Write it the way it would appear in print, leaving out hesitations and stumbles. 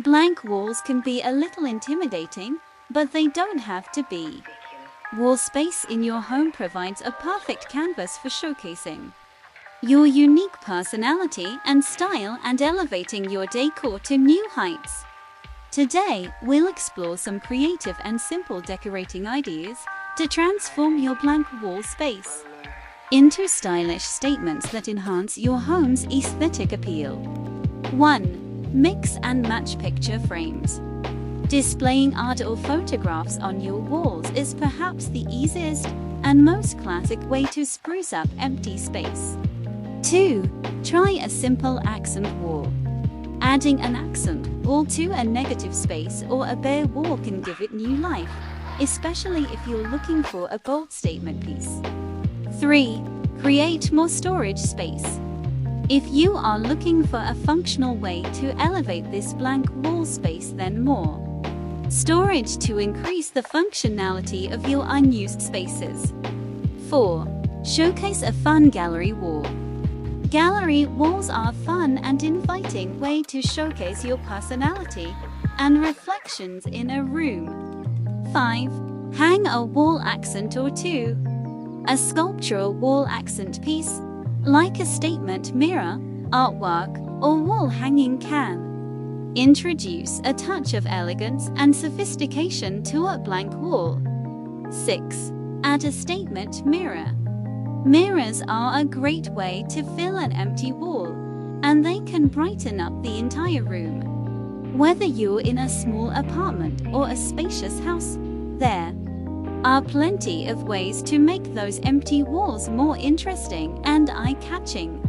Blank walls can be a little intimidating, but they don't have to be. Wall space in your home provides a perfect canvas for showcasing your unique personality and style and elevating your decor to new heights. Today, we'll explore some creative and simple decorating ideas to transform your blank wall space into stylish statements that enhance your home's aesthetic appeal. 1. Mix and match picture frames. Displaying art or photographs on your walls is perhaps the easiest and most classic way to spruce up empty space. 2. Try a simple accent wall. Adding an accent wall to a negative space or a bare wall can give it new life, especially if you're looking for a bold statement piece. 3. Create more storage space. If you are looking for a functional way to elevate this blank wall space, then more storage to increase the functionality of your unused spaces. 4. Showcase a fun gallery wall. Gallery walls are a fun and inviting way to showcase your personality and reflections in a room. 5. Hang a wall accent or two. A sculptural wall accent piece, like a statement mirror, artwork, or wall hanging, can introduce a touch of elegance and sophistication to a blank wall. 6. Add a statement mirror. Mirrors are a great way to fill an empty wall, and they can brighten up the entire room. Whether you're in a small apartment or a spacious house, there are plenty of ways to make those empty walls more interesting and eye-catching.